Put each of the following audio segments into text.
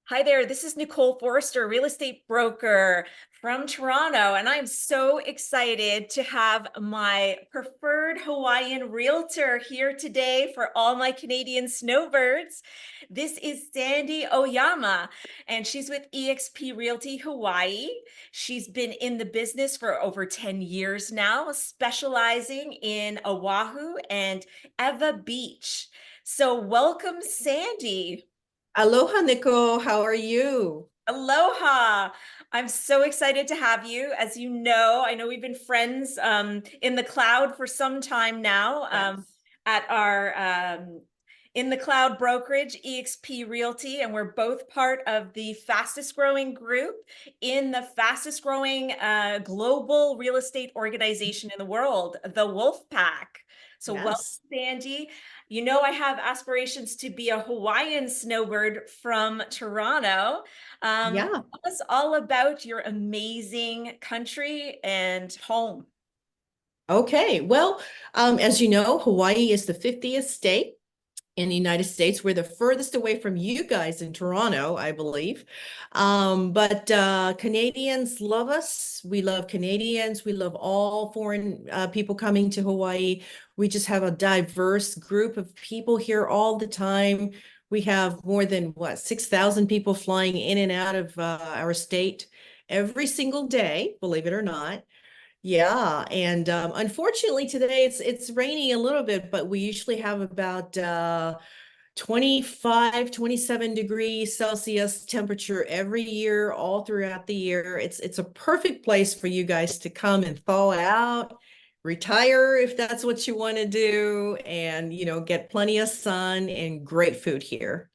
Hi there, this is Nicole Forrester, real estate broker from Toronto, and I'm so excited to have my preferred Hawaiian realtor here today for all my Canadian snowbirds. This is Sandy Ohyama, and she's with eXp Realty Hawaii. She's been in the business for over 10 years now, specializing in Oahu and Ewa Beach. So welcome, Sandy. Aloha, Nicole. How are you? Aloha. I'm so excited to have you. As you know, I know we've been friends in the cloud for some time now Yes. at our in the cloud brokerage, eXp Realty, and we're both part of the fastest growing group in the fastest growing global real estate organization in the world, the Wolf Pack. So welcome, Yes. Sandy. You know, I have aspirations to be a Hawaiian snowbird from Toronto. Yeah. Tell us all about your amazing country and home. Okay. Well, as you know, Hawaii is the 50th state in the United States. We're the furthest away from you guys in Toronto, I believe. But Canadians love us. We love Canadians. We love all foreign people coming to Hawaii. We just have a diverse group of people here all the time. We have more than what, 6,000 people flying in and out of our state every single day, believe it or not. Yeah, and unfortunately today it's raining a little bit, but we usually have about 25, 27 degrees Celsius temperature every year, all throughout the year. It's a perfect place for you guys to come and thaw out, retire if that's what you want to do, and get plenty of sun and great food here.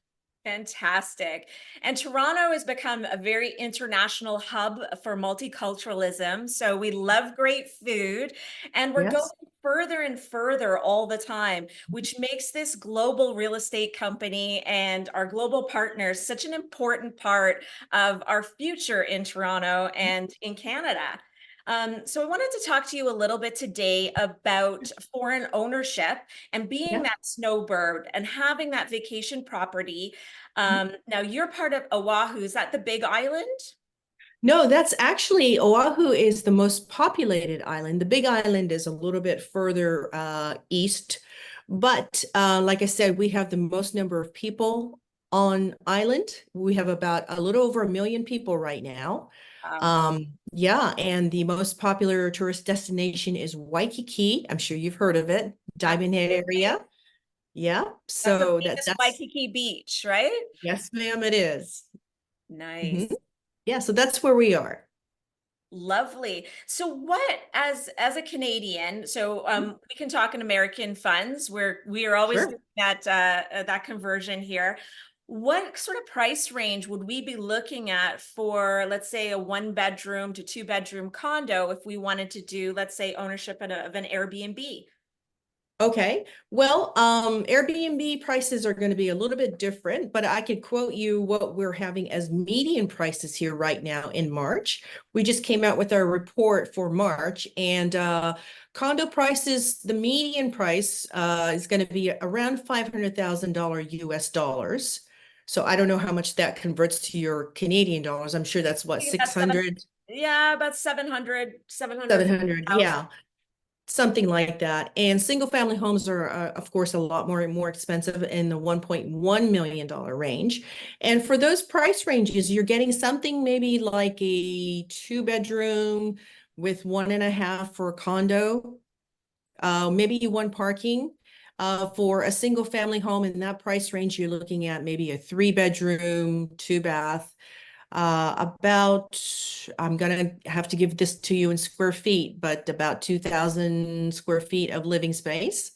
Fantastic. And Toronto has become a very international hub for multiculturalism. So we love great food and we're going Yes. further and further all the time, which makes this global real estate company and our global partners such an important part of our future in Toronto and in Canada. So I wanted to talk to you a little bit today about foreign ownership and being Yeah. that snowbird and having that vacation property. Now you're part of Oahu. Is that the Big Island? No, that's actually Oahu is the most populated island. The Big Island is a little bit further east, but like I said, we have the most number of people on island. We have about a little over 1 million people right now. Yeah, and the most popular tourist destination is Waikiki. I'm sure you've heard of it, Diamond Head Absolutely. area. Yeah, That's the so famous that's Waikiki Beach, right? yes, ma'am, it is. Mhm. Nice. Yeah, so that's where we are. Lovely. So what as a Canadian, so we can talk in American funds where we are always Sure. looking at that conversion here. What sort of price range would we be looking at for, let's say, a 1 bedroom to 2 bedroom condo if we wanted to do, let's say, ownership of an Airbnb? Okay. Well, Airbnb prices are going to be a little bit different, but I could quote you what we're having as median prices here right now in March. We just came out with our report for March, and condo prices, the median price is going to be around $500,000 US dollars. So I don't know how much that converts to your Canadian dollars. I'm sure that's what, Yeah, about seven, 600, yeah, about 700, 700. 750,000. Yeah. Something like that. And single family homes are, of course, a lot more expensive in the $1.1 million range. And for those price ranges, you're getting something maybe like a 2 bedroom with 1.5 for a condo, maybe one parking. For a single family home in that price range, you're looking at maybe a 3 bedroom, 2 bath, about, I'm gonna have to give this to you in square feet, but about 2,000 square feet of living space.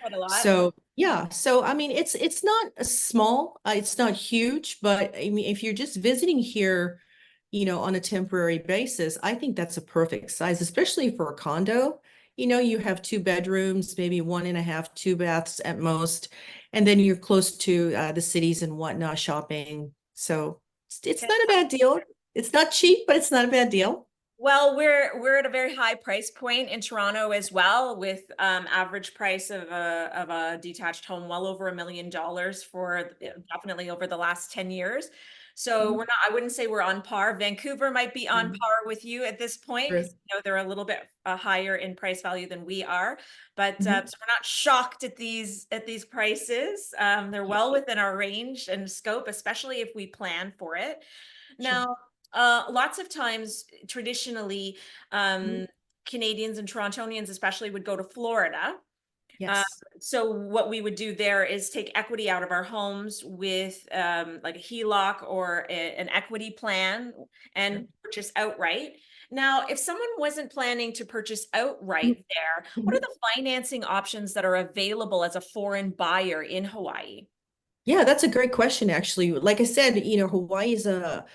Quite a lot. So yeah, so I mean, it's not a small, it's not huge, but I mean, if you're just visiting here, on a temporary basis, I think that's a perfect size, especially for a condo. You have 2 bedrooms, maybe 1.5, 2 baths at most, and then you're close to the cities and whatnot, shopping. So it's not a bad deal. It's not cheap, but it's not a bad deal. Well, we're at a very high price point in Toronto as well, with average price of a detached home well over $1 million for definitely over the last 10 years. So Mhm. we're not, I wouldn't say we're on par. Vancouver might be on Mhm. par with you at this point because Sure. they're a little bit higher in price value than we are. But so Mhm. we're not shocked at these prices. They're well within our range and scope, especially if we plan for it. Sure. Now, lots of times, traditionally, Mhm. Canadians and Torontonians especially would go to Florida. Uh, Yes. so what we would do there is take equity out of our homes with like a HELOC or an equity plan Sure. and purchase outright. Now, if someone wasn't planning to purchase outright there, what are Mhm. the financing options that are available as a foreign buyer in Hawaii? Yeah, that's a great question, actually. Like I said, Hawaii is a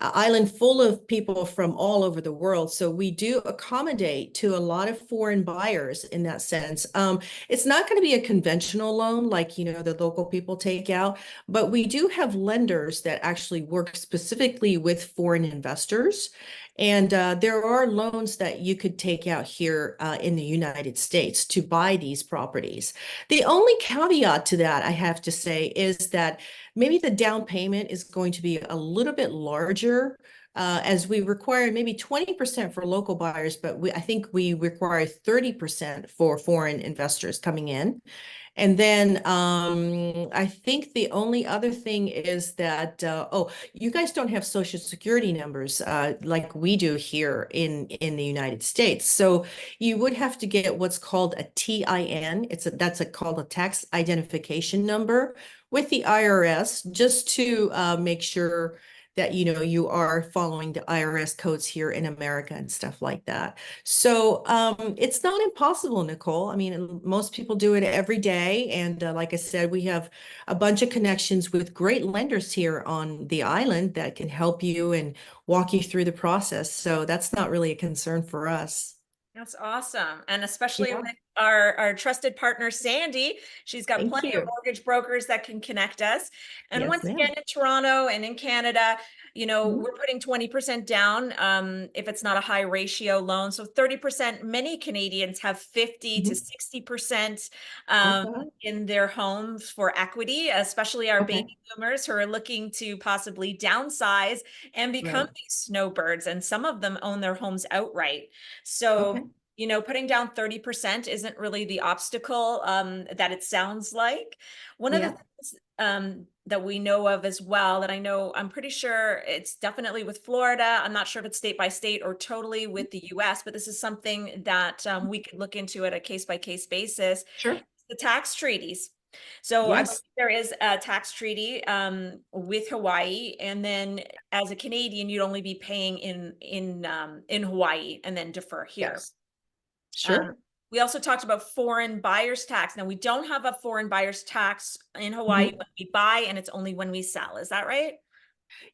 island full of people from all over the world. So we do accommodate to a lot of foreign buyers in that sense. It's not going to be a conventional loan like, the local people take out, but we do have lenders that actually work specifically with foreign investors. And there are loans that you could take out here in the United States to buy these properties. The only caveat to that, I have to say, is that maybe the down payment is going to be a little bit larger, as we require maybe 20% for local buyers, but I think we require 30% for foreign investors coming in. And then I think the only other thing is that, oh, you guys don't have social security numbers like we do here in the United States. So you would have to get what's called a TIN. Called a tax identification number with the IRS, just to make sure that you are following the IRS codes here in America and stuff like that. So it's not impossible, Nicole. I mean, most people do it every day. And like I said, we have a bunch of connections with great lenders here on the island that can help you and walk you through the process. So that's not really a concern for us. That's awesome. And especially Yeah, with our trusted partner, Sandy, she's got thank plenty of you. mortgage brokers that can connect us. And Yes, once again, ma'am. in Toronto and in Canada, Mhm. we're putting 20% down if it's not a high ratio loan. So 30%, many Canadians have 50 to Mhm. 60% Okay. in their homes for equity, especially our Okay. baby boomers who are looking to possibly downsize and become Right. these snowbirds. And some of them own their homes outright. So Okay. putting down 30% isn't really the obstacle that it sounds like. One of the Yeah. things that we know of as well, that I know, I'm pretty sure it's definitely with Florida. I'm not sure if it's state by state or totally with the US, but this is something that we could look into at a case by case basis. Sure. The tax treaties. So I believe Yes. there is a tax treaty with Hawaii, and then as a Canadian, you'd only be paying in Hawaii and then defer here. Yes. Um, Sure. we also talked about foreign buyers tax. Now we don't have a foreign buyers tax in Hawaii Mhm. when we buy, and it's only when we sell. Is that right?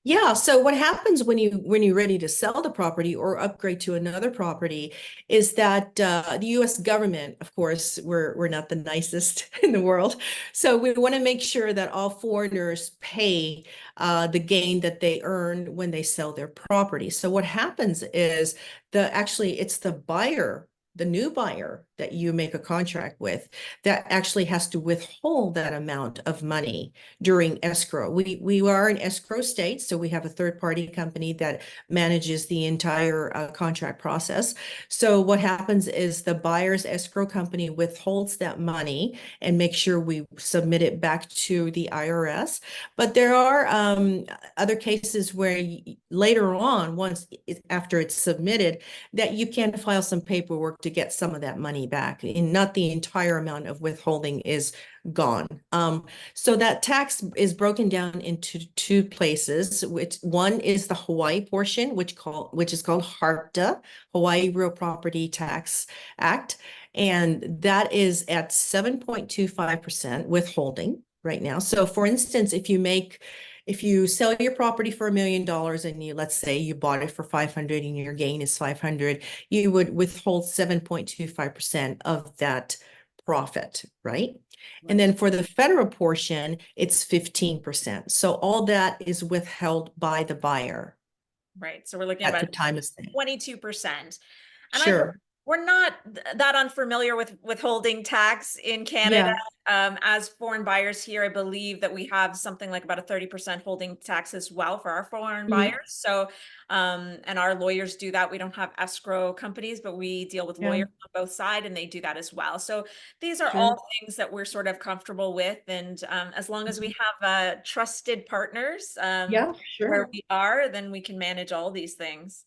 Yeah, so what happens when you're ready to sell the property or upgrade to another property is that the U.S. government, of course, we're not the nicest in the world, so we want to make sure that all foreigners pay the gain that they earn when they sell their property. So what happens is it's the buyer. The new buyer that you make a contract with that actually has to withhold that amount of money during escrow. We are an escrow state, so we have a third party company that manages the entire contract process. So what happens is the buyer's escrow company withholds that money and makes sure we submit it back to the IRS. But there are other cases where later on, after it's submitted, that you can file some paperwork to get some of that money back, and not the entire amount of withholding is gone. So that tax is broken down into two places, which one is the Hawaii portion, which is called HARPTA, Hawaii Real Property Tax Act. And that is at 7.25% withholding right now. So for instance, if you sell your property for $1 million and let's say you bought it for 500 and your gain is 500, you would withhold 7.25% of that profit, right? And Right. then for the federal portion, it's 15%. So all that is withheld by the buyer Right. So we're looking at at about the time of sale. 22%. And Sure. we're not that unfamiliar with withholding tax in Canada. Yeah. As foreign buyers here, I believe that we have something like about a 30% holding tax as well for our foreign Mhm. buyers. So, and our lawyers do that. We don't have escrow companies, but we deal with Yeah, lawyers on both sides and they do that as well. So these are sure. all things that we're sort of comfortable with. And as long as we Mhm. have trusted partners Yeah, where sure. we are, then we can manage all these things.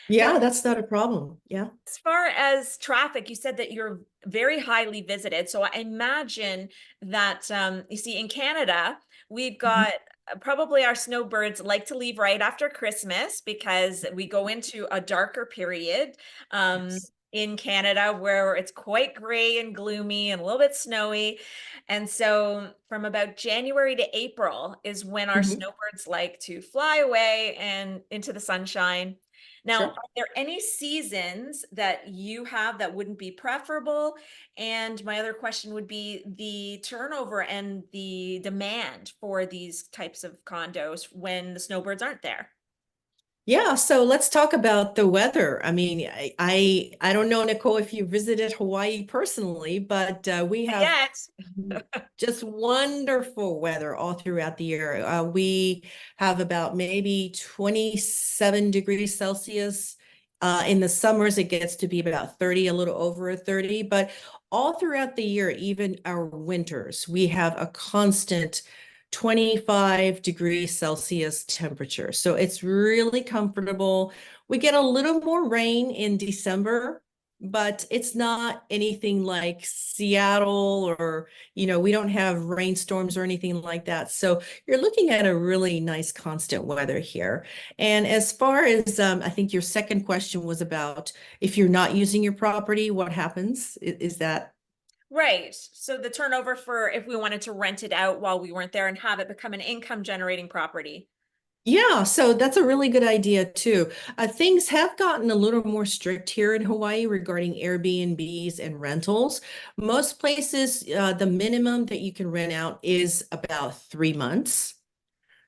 Now, Yeah, that's not a problem. Yeah. as far as traffic, you said that you're very highly visited. So I imagine that you see in Canada, we've Mhm. got probably our snowbirds like to leave right after Christmas because we go into a darker period Yes. in Canada where it's quite gray and gloomy and a little bit snowy. And so from about January to April is when our Mhm. snowbirds like to fly away and into the sunshine. Now, Sure. are there any seasons that you have that wouldn't be preferable? And my other question would be the turnover and the demand for these types of condos when the snowbirds aren't there. Yeah, so let's talk about the weather. I mean, I don't know, Nicole, if you visited Hawaii personally, but we have Yet. just wonderful weather all throughout the year. We have about maybe 27 degrees Celsius. In the summers, it gets to be about 30, a little over 30, but all throughout the year, even our winters, we have a constant 25 degrees Celsius temperature. So it's really comfortable. We get a little more rain in December, but it's not anything like Seattle or, we don't have rainstorms or anything like that. So you're looking at a really nice constant weather here. And as far as, I think your second question was about if you're not using your property, what happens? Is that? Right. So the turnover for if we wanted to rent it out while we weren't there and have it become an income generating property. Yeah, so that's a really good idea too. Things have gotten a little more strict here in Hawaii regarding Airbnbs and rentals. Most places, the minimum that you can rent out is about 3 months.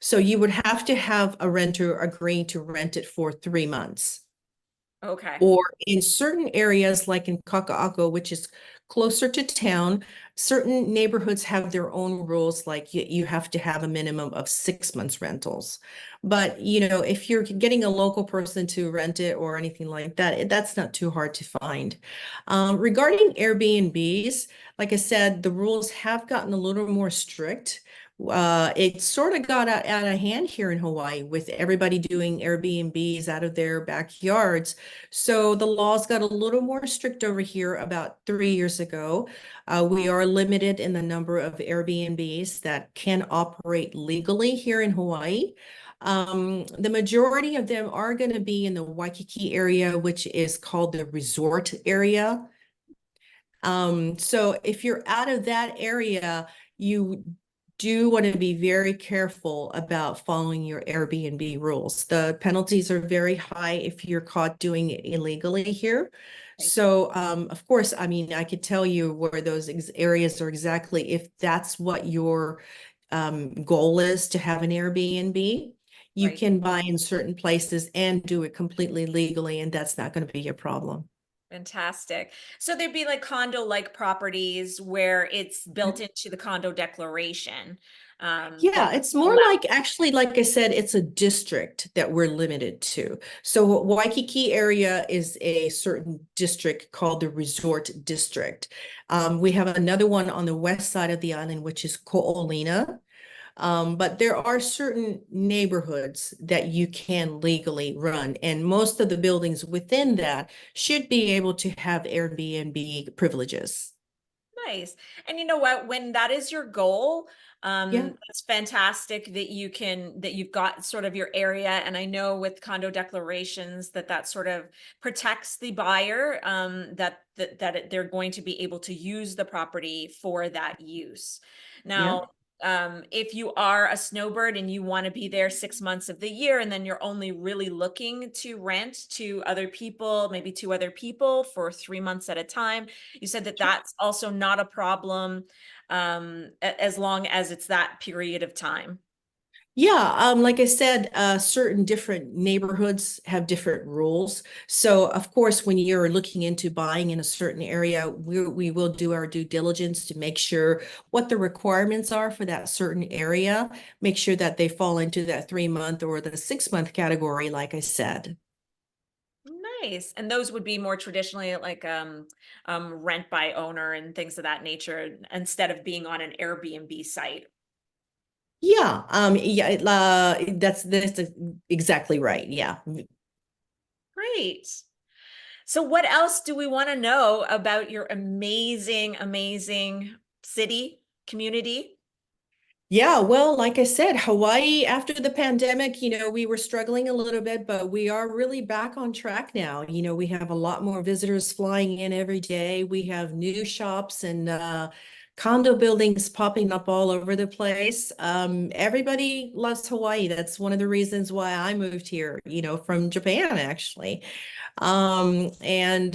So you would have to have a renter agreeing to rent it for 3 months. Okay. Or in certain areas, like in Kaka'ako, which is closer to town, certain neighborhoods have their own rules, like you have to have a minimum of 6 months rentals. But, if you're getting a local person to rent it or anything like that, that's not too hard to find. Regarding Airbnbs, like I said, the rules have gotten a little more strict. It sort of got out of hand here in Hawaii with everybody doing Airbnbs out of their backyards. So the laws got a little more strict over here about 3 years ago. We are limited in the number of Airbnbs that can operate legally here in Hawaii. The majority of them are going to be in the Waikiki area, which is called the resort area. So if you're out of that area, you do want to be very careful about following your Airbnb rules. The penalties are very high if you're caught doing it illegally here. Right. So, of course, I mean, I could tell you where those areas are exactly if that's what your goal is to have an Airbnb. You Right. can buy in certain places and do it completely legally, and that's not going to be a problem. Fantastic. So there'd be like condo-like properties where it's built into the condo declaration. That Yeah, it's more allow. like actually, like I said, it's a district that we're limited to. So Waikiki area is a certain district called the Resort District. We have another one on the west side of the island, which is Ko'olina. But there are certain neighborhoods that you can legally run, and most of the buildings within that should be able to have Airbnb privileges. Nice. And you know what? When that is your goal, Yeah, it's fantastic that you've got sort of your area. And I know with condo declarations that sort of protects the buyer, they're going to be able to use the property for that use. yeah, Now, if you are a snowbird and you want to be there 6 months of the year, and then you're only really looking to rent to other people, maybe to other people for 3 months at a time, you said that sure. that's also not a problem as long as it's that period of time. Yeah, like I said, certain different neighborhoods have different rules. So, of course, when you're looking into buying in a certain area, we will do our due diligence to make sure what the requirements are for that certain area. Make sure that they fall into that 3 month or the 6 month category, like I said. Nice. And those would be more traditionally like rent by owner and things of that nature instead of being on an Airbnb site. Yeah, yeah, that's exactly right. Yeah. Great. So what else do we want to know about your amazing, amazing city, community? Yeah, well, like I said, Hawaii after the pandemic, we were struggling a little bit, but we are really back on track now. We have a lot more visitors flying in every day. We have new shops and condo buildings popping up all over the place. Everybody loves Hawaii. That's one of the reasons why I moved here, from Japan, actually. And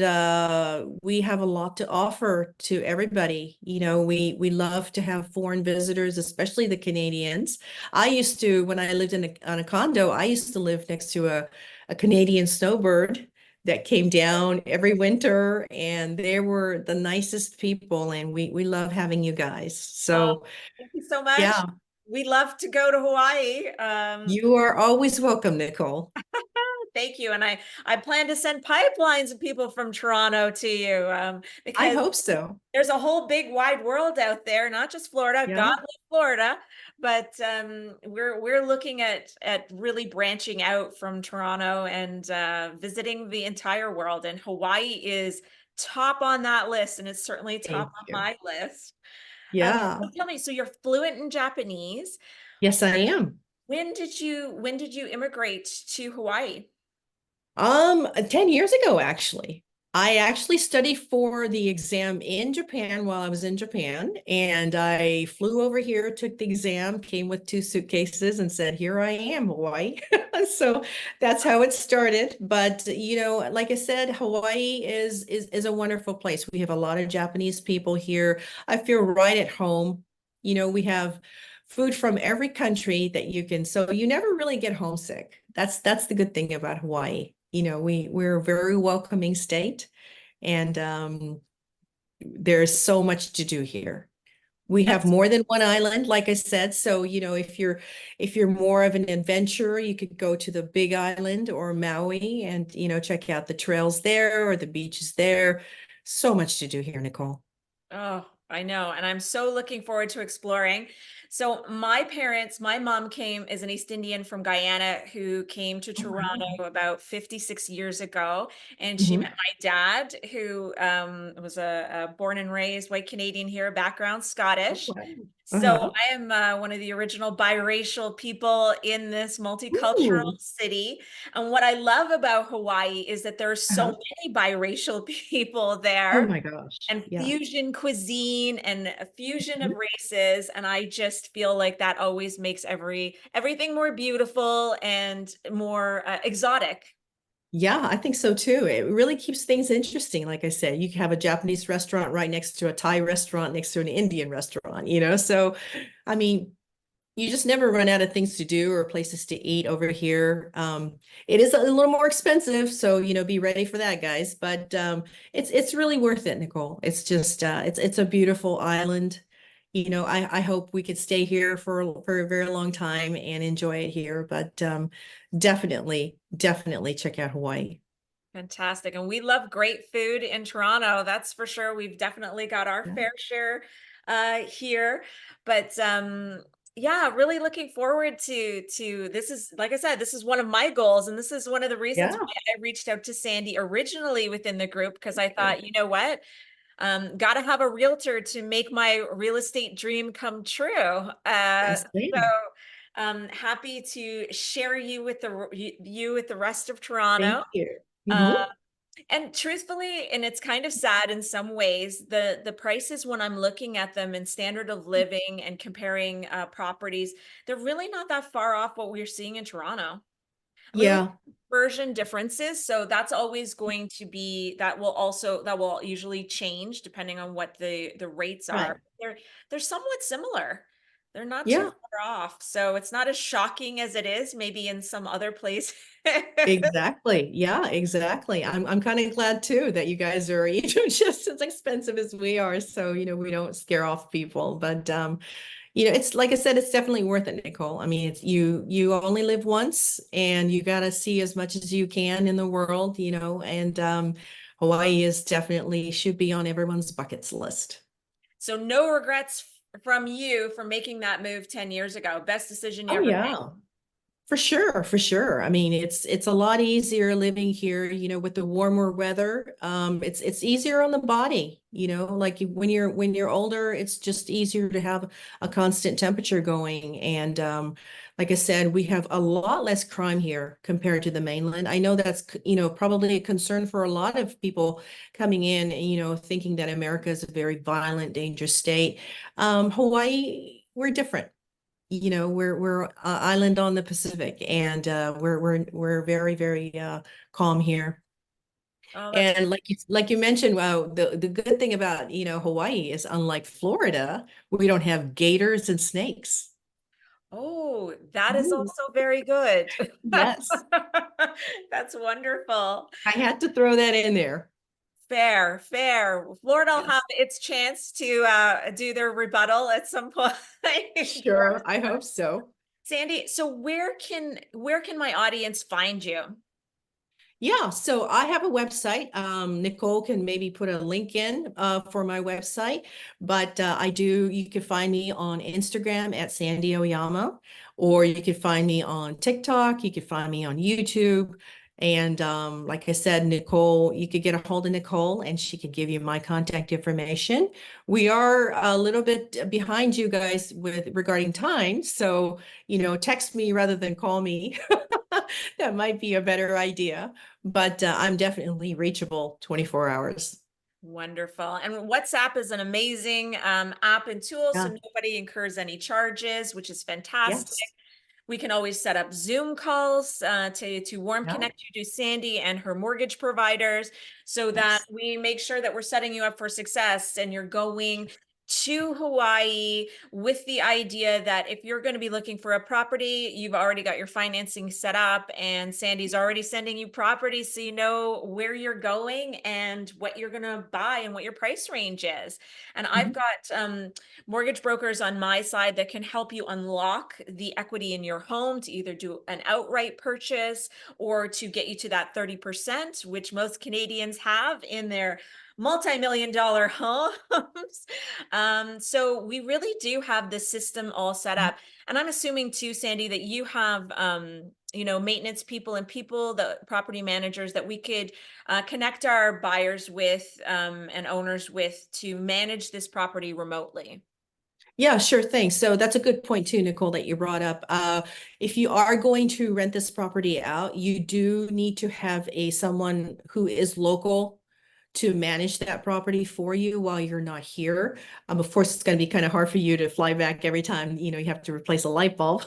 we have a lot to offer to everybody. We love to have foreign visitors, especially the Canadians. When I lived on a condo, I used to live next to a Canadian snowbird that came down every winter, and they were the nicest people, and we love having you guys. Oh, So thank you so much. yeah, We love to go to Hawaii. you are always welcome, Nicole. Thank you. And I plan to send pipelines of people from Toronto to you I because hope so. there's a whole big wide world out there, not just Florida, God Yeah, love Florida, but we're looking at really branching out from Toronto and visiting the entire world. And Hawaii is top on that list, and it's certainly top thank on you. my list. Yeah. So tell me, so you're fluent in Japanese. Yes, I am. When did you immigrate to Hawaii? 10 years ago, actually. I actually studied for the exam in Japan while I was in Japan, and I flew over here, took the exam, came with 2 suitcases, and said, "Here I am, Hawaii." So that's how it started. But like I said, Hawaii is a wonderful place. We have a lot of Japanese people here. I feel right at home. We have food from every country that you can, so you never really get homesick. That's the good thing about Hawaii. We're a very welcoming state, and there's so much to do here. We have That's more than one island, like I said. So, if you're more of an adventurer, you could go to the Big Island or Maui and, check out the trails there or the beaches there. So much to do here, Nicole. Oh, I know. And I'm so looking forward to exploring. So my mom came as an East Indian from Guyana who came to Oh, Toronto wow. about 56 years ago. And she met Mhm. my dad, who was a born and raised white Canadian here, background Oh, Scottish. wow. So Uh-huh. I am one of the original biracial people in this multicultural Ooh. city. And what I love about Hawaii is that there are so Uh-huh. many biracial people Oh there my gosh. and Yeah. fusion cuisine and a fusion of Mhm. races. And I just feel like that always makes everything more beautiful and more exotic. Yeah, I think so too. It really keeps things interesting. Like I said, you can have a Japanese restaurant right next to a Thai restaurant, next to an Indian restaurant. So, I mean, you just never run out of things to do or places to eat over here. It is a little more expensive, so be ready for that, guys. But it's really worth it, Nicole. It's just it's a beautiful island. I hope we could stay here for a very long time and enjoy it here. But definitely check out Hawaii. Fantastic. And we love great food in Toronto. That's for sure. We've definitely got our Yeah. fair share here. But yeah, really looking forward to this is like I said, this is one of my goals. And this is one of the reasons Yeah. why I reached out to Sandy originally within the group, because I thought, you know what? Got to have a realtor to make my real estate dream come true. Yes, So ma'am. happy to share you with the rest of Toronto. Thank you. Uh, Mhm. and truthfully, and it's kind of sad in some ways, the prices when I'm looking at them in standard of living and comparing properties, they're really not that far off what we're seeing in Toronto. I mean, we Yeah, have version differences, so that's always going to be that will usually change depending on what the rates are. right. They're somewhat similar. They're not too Yeah, far off. So it's not as shocking as it is maybe in some other place. exactly. Yeah, exactly. I'm kind of glad too that you guys are just as expensive as we are. So, we don't scare off people. But it's like I said, it's definitely worth it, Nicole. I mean, it's you only live once and you got to see as much as you can in the world, and Hawaii is definitely should be on everyone's buckets list. So no regrets from you for making that move 10 years ago. Best decision you Oh ever yeah. For sure, for sure. I mean, it's a lot easier living here, with the warmer weather. It's easier on the body, like when you're older, it's just easier to have a constant temperature going. And like I said, we have a lot less crime here compared to the mainland. I know that's, probably a concern for a lot of people coming in, and, thinking that America is a very violent, dangerous state. Hawaii, we're different. We're island on the Pacific, and we're very, very calm here. Oh, that's And like you mentioned, wow, the good thing about Hawaii is, unlike Florida, we don't have gators and snakes. Oh, that is Ooh, also very good. yes, That's wonderful. I had to throw that in there. Fair, fair. Florida will have Yes, its chance to do their rebuttal at some point. sure, I hope so. Sandy, so where can my audience find you? Yeah, so I have a website. Nicole can maybe put a link in for my website, but you can find me on Instagram at Sandy Ohyama, or you can find me on TikTok, you can find me on YouTube. And like I said, Nicole, you could get a hold of Nicole and she could give you my contact information. We are a little bit behind you guys with regarding time, so text me rather than call me. That might be a better idea, but I'm definitely reachable 24 hours. Wonderful. And WhatsApp is an amazing app and tool, so Yeah. nobody incurs any charges, which is fantastic. Yes. We can always set up Zoom calls to warm Yeah. connect you to Sandy and her mortgage providers so that Yes. we make sure that we're setting you up for success and you're going to Hawaii with the idea that if you're going to be looking for a property, you've already got your financing set up and Sandy's already sending you properties so you know where you're going and what you're going to buy and what your price range is. And I've Mhm. got mortgage brokers on my side that can help you unlock the equity in your home to either do an outright purchase or to get you to that 30%, which most Canadians have in their multi-million dollar homes. So we really do have the system all set up. And I'm assuming too, Sandy, that you have maintenance people and people, the property managers that we could connect our buyers with and owners with to manage this property remotely. Yeah, sure thing. So that's a good point too, Nicole, that you brought up. If you are going to rent this property out, you do need to have someone who is local to manage that property for you while you're not here. Of course, it's going to be kind of hard for you to fly back every time, you have to replace a light bulb.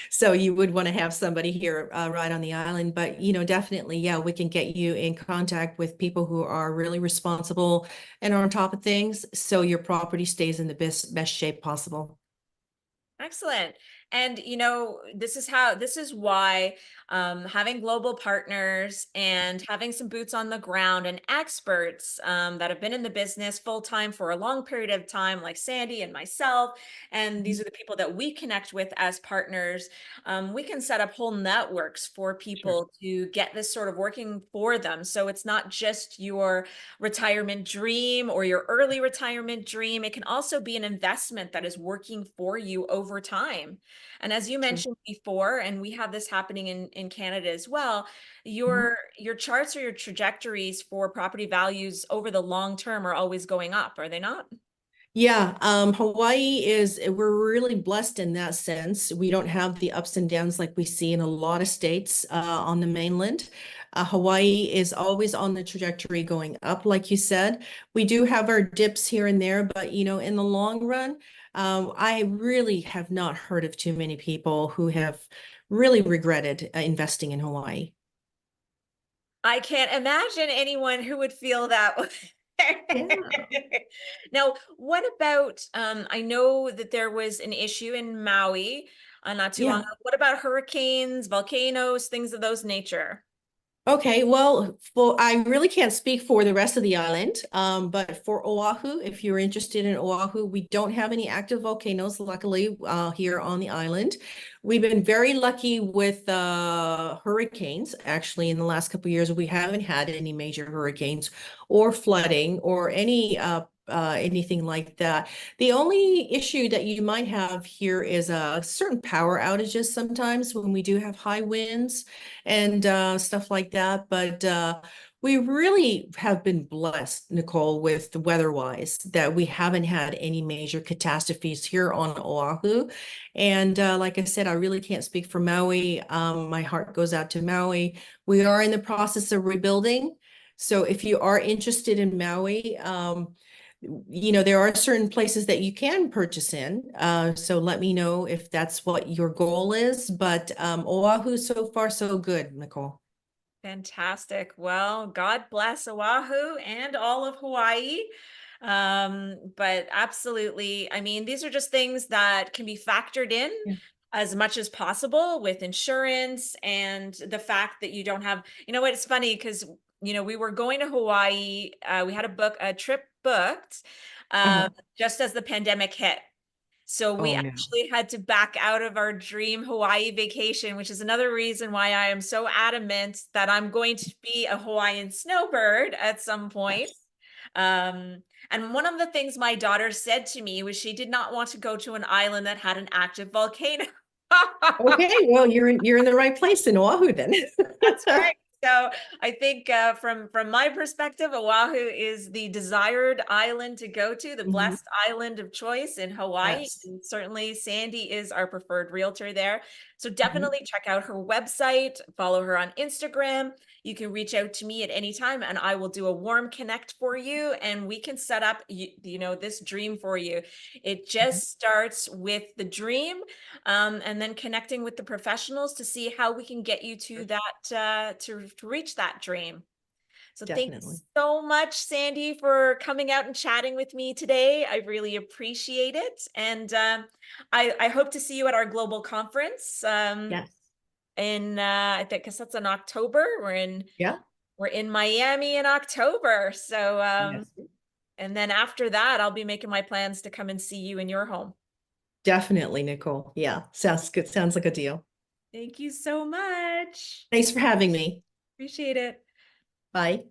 So you would want to have somebody here right on the island. But, definitely, yeah, we can get you in contact with people who are really responsible and are on top of things so your property stays in the best shape possible. Excellent. And this is why having global partners and having some boots on the ground and experts that have been in the business full time for a long period of time, like Sandy and myself, and these Mhm. are the people that we connect with as partners. We can set up whole networks for Sure. people to get this sort of working for them. So it's not just your retirement dream or your early retirement dream. It can also be an investment that is working for you over time. And as you True. mentioned before, and we have this happening in Canada as well, Mhm. your charts or your trajectories for property values over the long term are always going up, are they not? Yeah, Hawaii we're really blessed in that sense. We don't have the ups and downs like we see in a lot of states on the mainland. Hawaii is always on the trajectory going up, like you said. We do have our dips here and there, but in the long run, I really have not heard of too many people who have really regretted investing in Hawaii. I can't imagine anyone who would feel that way. Yeah. Now, what about, I know that there was an issue in Maui, not too long Yeah. ago. What about hurricanes, volcanoes, things of those nature? Okay, well, I really can't speak for the rest of the island, but for Oahu, if you're interested in Oahu, we don't have any active volcanoes, luckily, here on the island. We've been very lucky with hurricanes. Actually, in the last couple of years, we haven't had any major hurricanes or flooding or anything like that. The only issue that you might have here is certain power outages sometimes when we do have high winds and stuff like that. But we really have been blessed, Nicole, with the weather-wise, that we haven't had any major catastrophes here on Oahu. And like I said, I really can't speak for Maui. My heart goes out to Maui. We are in the process of rebuilding. So if you are interested in Maui, there are certain places that you can purchase in. So let me know if that's what your goal is. But Oahu, so far, so good, Nicole. Fantastic. Well, God bless Oahu and all of Hawaii. But absolutely, I mean, these are just things that can be factored in Yeah. as much as possible with insurance and the fact that you don't have, you know what, it's funny because, we were going to Hawaii. We had a trip booked um, Uh-huh. just as the pandemic hit. So we Oh, no. actually had to back out of our dream Hawaii vacation, which is another reason why I am so adamant that I'm going to be a Hawaiian snowbird at some point. Yes. And one of the things my daughter said to me was she did not want to go to an island that had an active volcano. Okay, well, you're in the right place in Oahu then. That's right. So I think from my perspective, Oahu is the desired island to go to, the Mhm. blessed island of choice in Hawaii. Yes. And certainly Sandy is our preferred realtor there. So Mhm. definitely check out her website, follow her on Instagram. You can reach out to me at any time and I will do a warm connect for you and we can set up this dream for you. It Mhm. just starts with the dream and then connecting with the professionals to see how we can get you to that to reach that dream. So thank you Definitely. so much, Sandy, for coming out and chatting with me today. I really appreciate it, and I hope to see you at our global conference Yes. in I think because that's in October. Yeah. We're in Miami in October, so Yes. and then after that, I'll be making my plans to come and see you in your home. Definitely, Nicole. Yeah. Sounds good. Sounds like a deal. Thank you so much. Thanks for having me. Appreciate it. Bye.